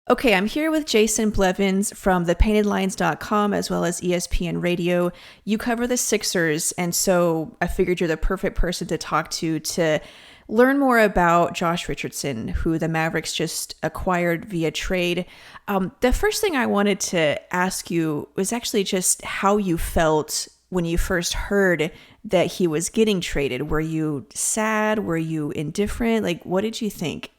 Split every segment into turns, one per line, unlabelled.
Okay, I'm here with Jason Blevins from thepaintedlines.com as well as ESPN Radio. You cover the Sixers, and so I figured you're the perfect person to talk to learn more about Josh Richardson, who the Mavericks just acquired via trade. The first thing I wanted to ask you was actually just how you felt when you first heard that he was getting traded. Were you sad? Were you indifferent? Like, what did you think?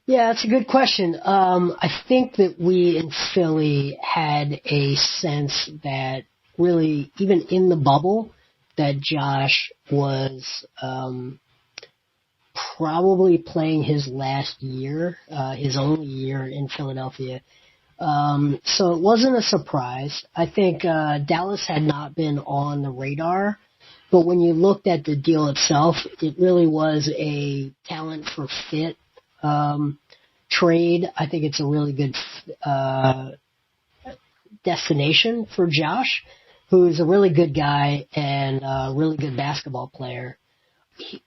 Yeah, that's a good question. I think that we in Philly had a sense that really, even in the bubble, that Josh was probably playing his last year, his only year in Philadelphia. So it wasn't a surprise. I think Dallas had not been on the radar, but when you looked at the deal itself, it really was a talent for fit trade. I think it's a really good destination for Josh, who's a really good guy and a really good basketball player.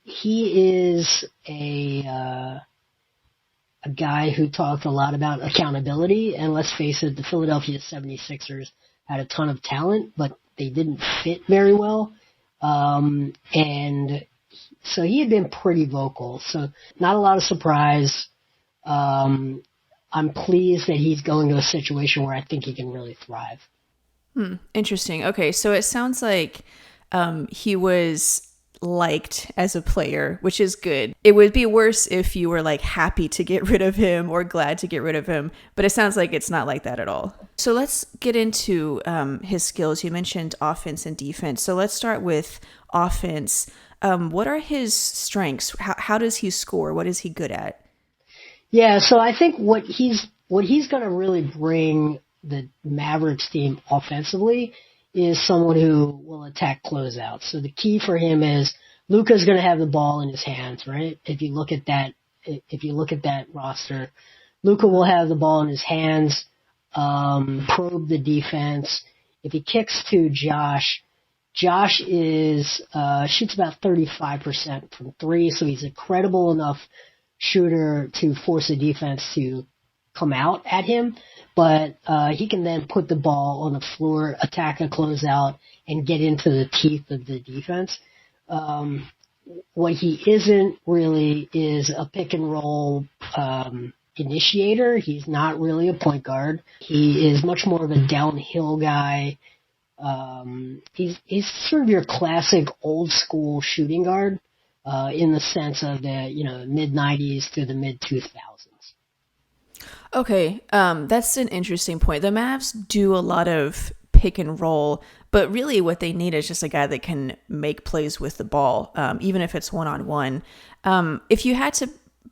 He is a guy who talked a lot about accountability, and let's face it, the Philadelphia 76ers had a ton of talent, but they didn't fit very well. And so he had been pretty vocal, so not a lot of surprise. I'm pleased that he's going to a situation where I think he can really thrive.
Interesting. Okay, so it sounds like he was liked as a player, which is good. It would be worse if you were like happy to get rid of him or glad to get rid of him, but it sounds like it's not like that at all. So let's get into his skills. You mentioned offense and defense. So let's start with offense. What are his strengths? How does he score? What is he good at?
Yeah, so I think what he's going to really bring the Mavericks team offensively is someone who will attack closeouts. So the key for him is Luka's going to have the ball in his hands, right? If you look at that roster, Luka will have the ball in his hands, probe the defense. If he kicks to Josh is shoots about 35% from three, so he's a credible enough shooter to force the defense to come out at him, but he can then put the ball on the floor, attack a closeout, and get into the teeth of the defense. What he isn't really is a pick and roll initiator. He's not really a point guard. He is much more of a downhill guy. He's sort of your classic old school shooting guard. In the sense of the mid 90s to the mid 2000s.
Okay, that's an interesting point. The Mavs do a lot of pick and roll, but really what they need is just a guy that can make plays with the ball, even if it's one-on-one. If you had to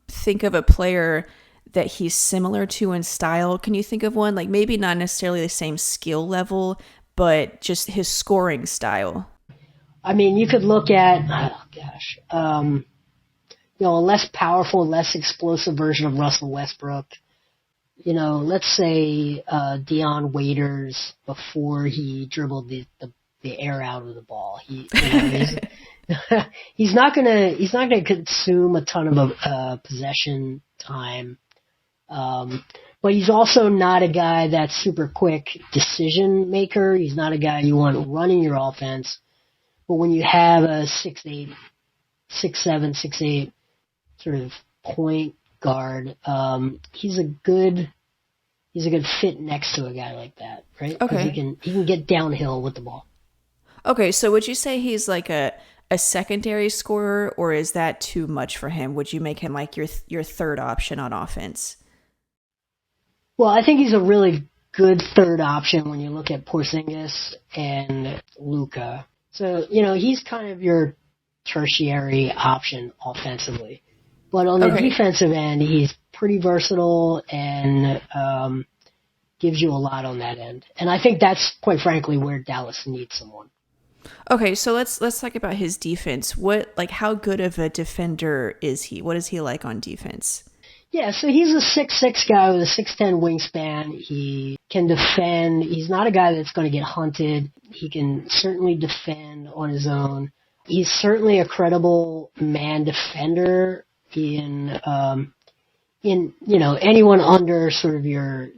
think of a player that he's similar to in style, can you think of one? Like maybe not necessarily the same skill level, but just his scoring style.
I mean, you could look at, a less powerful, less explosive version of Russell Westbrook. Let's say Deion Waiters before he dribbled the air out of the ball. He's not gonna consume a ton of possession time, but he's also not a guy that's super quick decision maker. He's not a guy you want running your offense. But when you have a 6'8", 6'7", 6'8" sort of point guard, he's a good fit next to a guy like that, right?
Okay.
He can get downhill with the ball.
Okay, so would you say he's like a secondary scorer, or is that too much for him? Would you make him like your third option on offense?
Well, I think he's a really good third option when you look at Porzingis and Luka. So, he's kind of your tertiary option offensively. But on the defensive end, he's pretty versatile and gives you a lot on that end. And I think that's, quite frankly, where Dallas needs someone.
Okay, so let's talk about his defense. How good of a defender is he? What is he like on defense?
Yeah, so he's a 6'6" guy with a 6'10" wingspan. He can defend. He's not a guy that's going to get hunted. He can certainly defend on his own. He's certainly a credible man defender in in, anyone under sort of your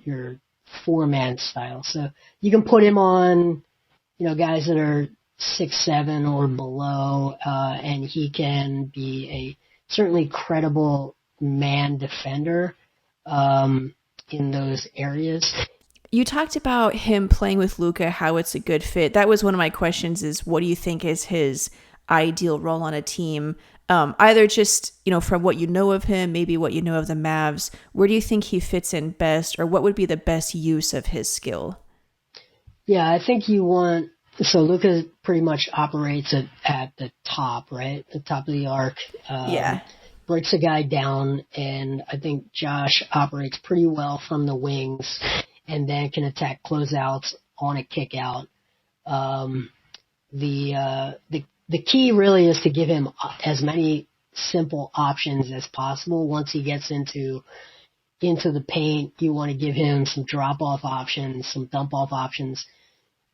4-man style. So you can put him on, guys that are 6'7" or below, and he can be a certainly credible man defender in those areas.
You talked about him playing with Luka, how it's a good fit. That was one of my questions, is what do you think is his ideal role on a team? Either just, from what you know of him, maybe what you know of the Mavs, where do you think he fits in best, or what would be the best use of his skill?
Yeah, I think so Luka pretty much operates at the top, right? The top of the arc.
Yeah.
Breaks a guy down, and I think Josh operates pretty well from the wings and then can attack closeouts on a kick out. The key really is to give him as many simple options as possible. Once he gets into the paint, you want to give him some drop-off options, some dump-off options,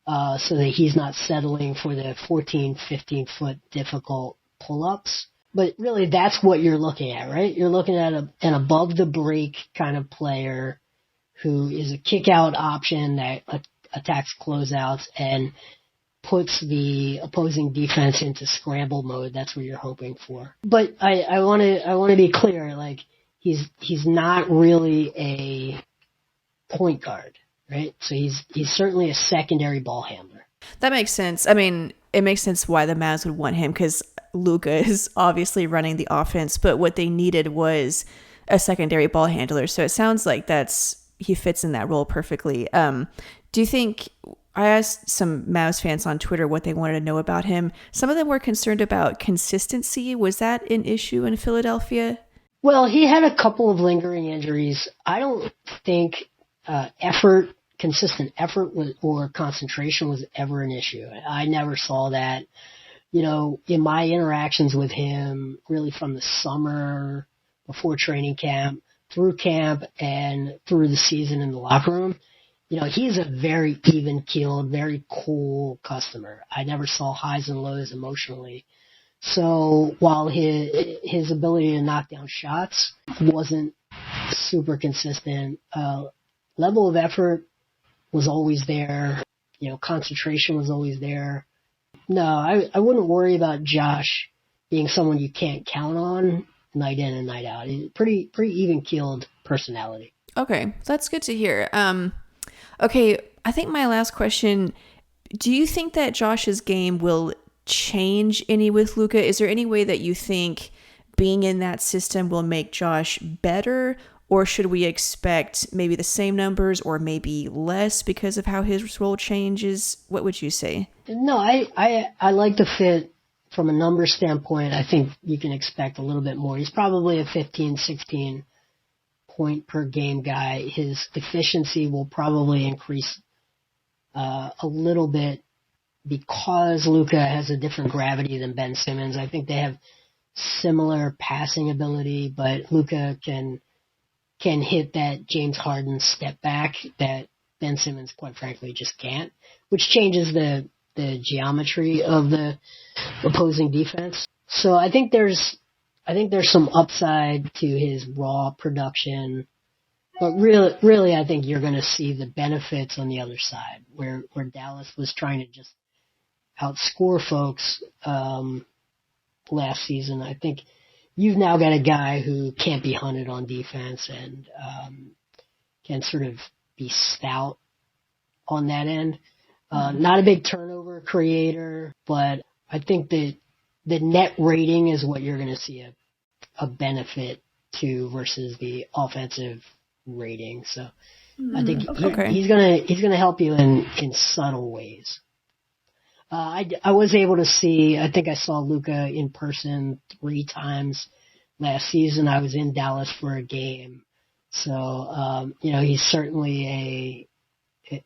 so that he's not settling for the 14, 15-foot difficult pull-ups. But really, that's what you're looking at, right? You're looking at an above-the-break kind of player who is a kick-out option that attacks closeouts and puts the opposing defense into scramble mode. That's what you're hoping for. But I want to be clear, like he's not really a point guard, right? So he's certainly a secondary ball handler.
That makes sense. I mean, it makes sense why the Mavs would want him, because Luka is obviously running the offense, but what they needed was a secondary ball handler. So it sounds like he fits in that role perfectly. Do you think, I asked some Mavs fans on Twitter what they wanted to know about him. Some of them were concerned about consistency. Was that an issue in Philadelphia?
Well, he had a couple of lingering injuries. I don't think consistent effort or concentration was ever an issue. I never saw that. In my interactions with him, really from the summer, before training camp, through camp, and through the season in the locker room, he's a very even-keeled, very cool customer. I never saw highs and lows emotionally. So while his ability to knock down shots wasn't super consistent, level of effort was always there. Concentration was always there. No, I wouldn't worry about Josh being someone you can't count on night in and night out. He's pretty even-keeled personality.
Okay, that's good to hear. Okay, I think my last question, do you think that Josh's game will change any with Luka? Is there any way that you think being in that system will make Josh better, or should we expect maybe the same numbers or maybe less because of how his role changes? What would you say?
No, I like the fit from a number standpoint. I think you can expect a little bit more. He's probably a 15, 16 point per game guy. His efficiency will probably increase a little bit because Luka has a different gravity than Ben Simmons. I think they have similar passing ability, but Luka can hit that James Harden step back that Ben Simmons, quite frankly, just can't, which changes the geometry of the opposing defense. So I think there's some upside to his raw production, but really I think you're going to see the benefits on the other side, where Dallas was trying to just outscore folks last season. I think you've now got a guy who can't be hunted on defense and can sort of be stout on that end. Not a big turnover creator, but I think that the net rating is what you're going to see a benefit to versus the offensive rating. So I think he's gonna help you in subtle ways. I was able to see. I think I saw Luka in person 3 times last season. I was in Dallas for a game, so he's certainly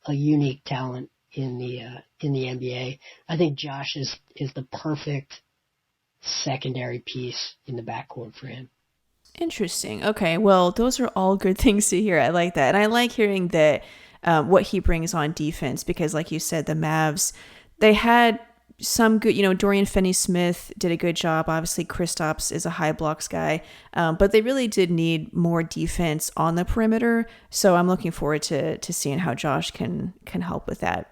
a unique talent in the NBA. I think Josh is the perfect secondary piece in the backcourt for him.
Interesting. Okay, well, those are all good things to hear. I like that, and I like hearing that what he brings on defense, because, like you said, the Mavs, they had some good, Dorian Finney-Smith did a good job. Obviously, Kristaps is a high blocks guy, but they really did need more defense on the perimeter. So I'm looking forward to seeing how Josh can help with that.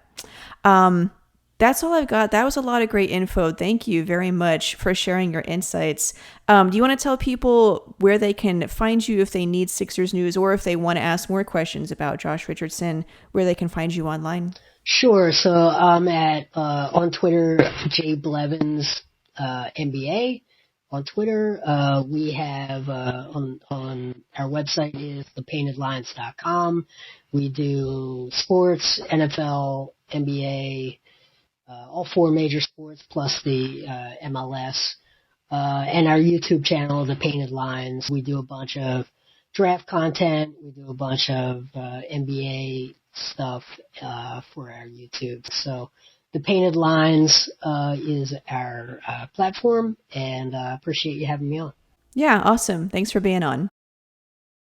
That's all I've got. That was a lot of great info. Thank you very much for sharing your insights. Do you want to tell people where they can find you if they need Sixers news, or if they want to ask more questions about Josh Richardson, where they can find you online?
Sure. So I'm at on Twitter, J Blevins NBA. On Twitter, we have on our website is thepaintedlines.com. We do sports, NFL, NBA, all four major sports plus the MLS, and our YouTube channel, The Painted Lines. We do a bunch of draft content. We do a bunch of NBA stuff for our YouTube. So The Painted Lines is our platform, and appreciate you having me on.
Yeah, awesome. Thanks for being on.